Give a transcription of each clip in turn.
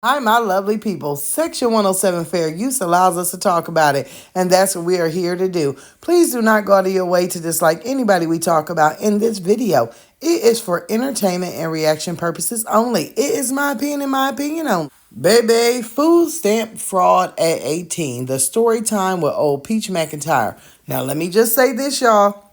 Hi, my lovely people. Section 107 Fair Use allows us to talk about it, and that's what we are here to do. Please do not go out of your way to dislike anybody we talk about in this video. It is for entertainment and reaction purposes only. It is my opinion and my opinion only. Baby, food stamp fraud at 18. The story time with old Peach McIntyre. Now, let me just say this, y'all.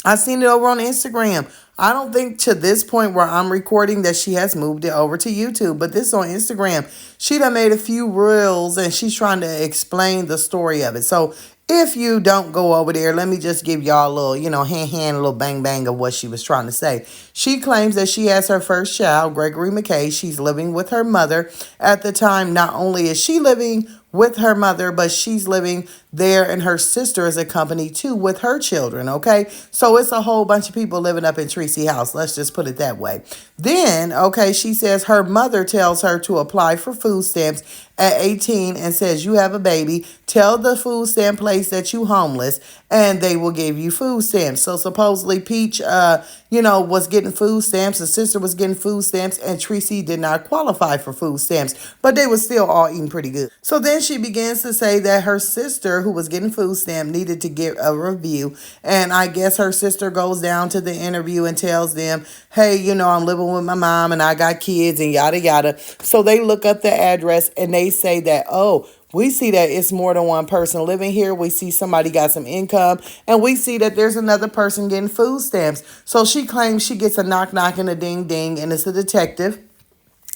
I seen it over on Instagram. I don't think to this point where I'm recording that she has moved it over to YouTube, but this on Instagram. She done made a few reels and she's trying to explain the story of it. So if you don't go over there, let me just give y'all a little, hand, a little bang bang of what she was trying to say. She claims that she has her first child, Gregory McKay. She's living with her mother at the time. Not only is she living with her mother, but she's living there and her sister is accompanied too with her children, okay? So it's a whole bunch of people living up in Tracy House. Let's just put it that way. Then, okay, she says her mother tells her to apply for food stamps at 18 and says you have a baby. Tell the food stamp place that you homeless and they will give you food stamps. So supposedly Peach, was getting food stamps. The sister was getting food stamps and Tracy did not qualify for food stamps, but they were still all eating pretty good. So then she begins to say that her sister who was getting food stamp needed to get a review. And I guess her sister goes down to the interview and tells them, hey, I'm living with my mom and I got kids and yada, yada. So they look up the address and they say that, oh, we see that it's more than one person living here. We see somebody got some income and we see that there's another person getting food stamps. So she claims she gets a knock knock and a ding ding and it's a detective.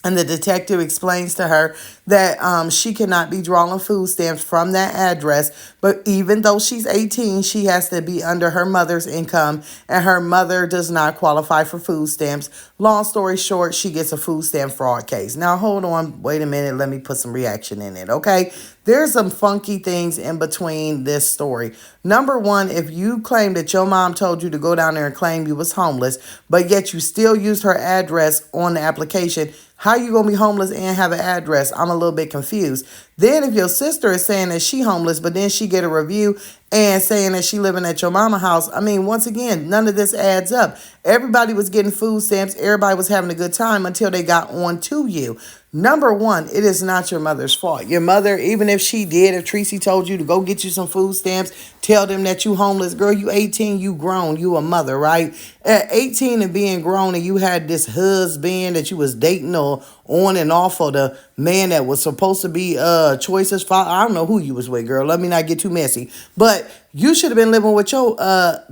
And the detective explains to her that she cannot be drawing food stamps from that address. But even though she's 18, she has to be under her mother's income. And her mother does not qualify for food stamps. Long story short, she gets a food stamp fraud case. Now, hold on. Wait a minute. Let me put some reaction in it, okay? There's some funky things in between this story. Number one, if you claim that your mom told you to go down there and claim you was homeless, but yet you still used her address on the application, how you going to be homeless and have an address? I'm a little bit confused. Then if your sister is saying that she homeless, but then she get a review and saying that she living at your mama house, I mean, once again, none of this adds up. Everybody was getting food stamps. Everybody was having a good time until they got on to you. Number one, it is not your mother's fault. Your mother, even if she did, if Tracy told you to go get you some food stamps, tell them that you homeless. Girl, you 18, you grown, you a mother, right? At 18 and being grown and you had this husband that you was dating or on and off of the man that was supposed to be choices father. I don't know who you was with, girl. Let me not get too messy. But you should have been living with your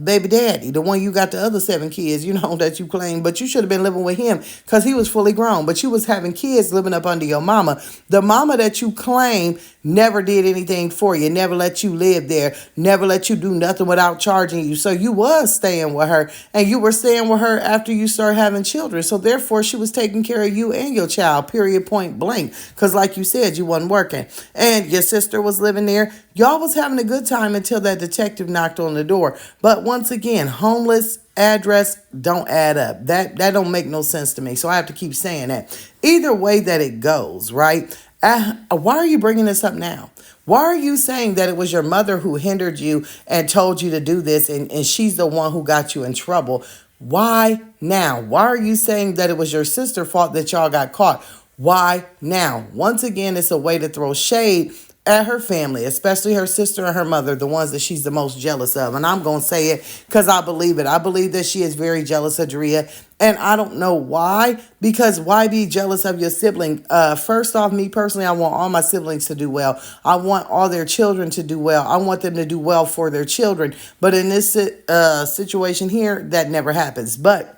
baby daddy, the one you got the other 7 kids, that you claim. But you should have been living with him because he was fully grown. But you was having kids living up under your mama. The mama that you claim never did anything for you, never let you live there, never let you do nothing without charging you. So you was staying with her and you were staying with her after you started having children. So therefore she was taking care of you and your child, period, point blank. Because like you said, you wasn't working and your sister was living there. Y'all was having a good time until that detective knocked on the door. But once again, homeless address don't add up. That don't make no sense to me. So I have to keep saying that. Either way that it goes, right? Why are you bringing this up now? Why are you saying that it was your mother who hindered you and told you to do this and she's the one who got you in trouble? Why now? Why are you saying that it was your sister's fault that y'all got caught? Why now? Once again, it's a way to throw shade at her family, especially her sister and her mother, the ones that she's the most jealous of. And I'm going to say it because I believe it. I believe that she is very jealous of Drea. And I don't know why, because why be jealous of your sibling? First off, me personally, I want all my siblings to do well. I want all their children to do well. I want them to do well for their children. But in this situation here, that never happens. But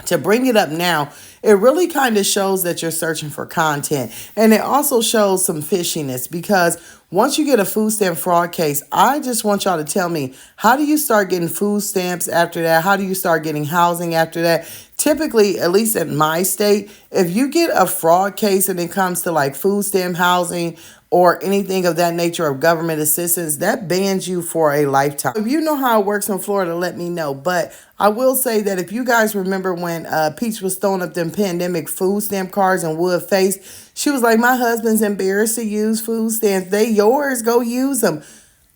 to bring it up now, it really kind of shows that you're searching for content. And it also shows some fishiness because once you get a food stamp fraud case, I just want y'all to tell me, how do you start getting food stamps after that? How do you start getting housing after that? Typically, at least in my state, if you get a fraud case and it comes to like food stamp housing or anything of that nature of government assistance, that bans you for a lifetime. If you know how it works in Florida, let me know. But I will say that if you guys remember when Peach was throwing up them pandemic food stamp cards and would face, she was like, my husband's embarrassed to use food stamps. They yours, go use them.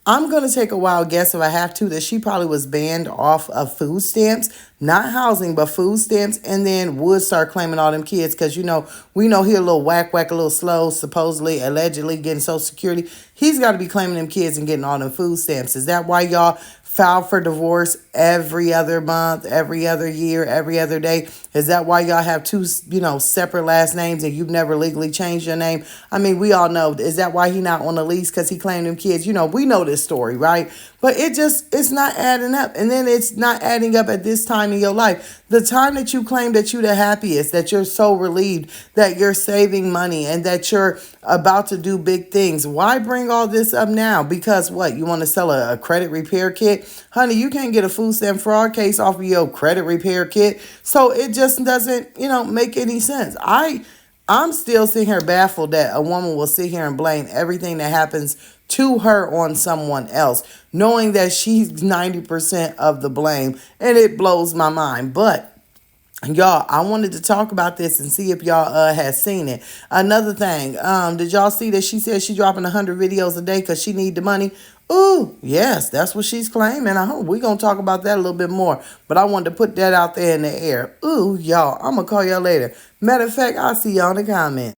I'm going to take a wild guess if I have to that she probably was banned off of food stamps, not housing, but food stamps, and then would start claiming all them kids because, we know he a little whack, a little slow, supposedly, allegedly getting Social Security. He's got to be claiming them kids and getting all them food stamps. Is that why y'all file for divorce every other month, every other year, every other day? Is that why y'all have two, separate last names and you've never legally changed your name? I mean, we all know. Is that why he not on the lease because he claimed them kids? We know this story, right? But it's not adding up. And then it's not adding up at this time in your life. The time that you claim that you're the happiest, that you're so relieved, that you're saving money and that you're about to do big things. Why bring all this up now? Because what? You want to sell a credit repair kit? Honey, you can't get a food stamp fraud case off of your credit repair kit. So it just doesn't, make any sense. I'm still sitting here baffled that a woman will sit here and blame everything that happens to her on someone else, knowing that she's 90% of the blame, and it blows my mind. But y'all, I wanted to talk about this and see if y'all has seen it. Another thing, did y'all see that she said she's dropping 100 videos a day because she need the money? Ooh, yes, that's what she's claiming. I hope we're going to talk about that a little bit more. But I wanted to put that out there in the air. Ooh, y'all, I'm going to call y'all later. Matter of fact, I'll see y'all in the comments.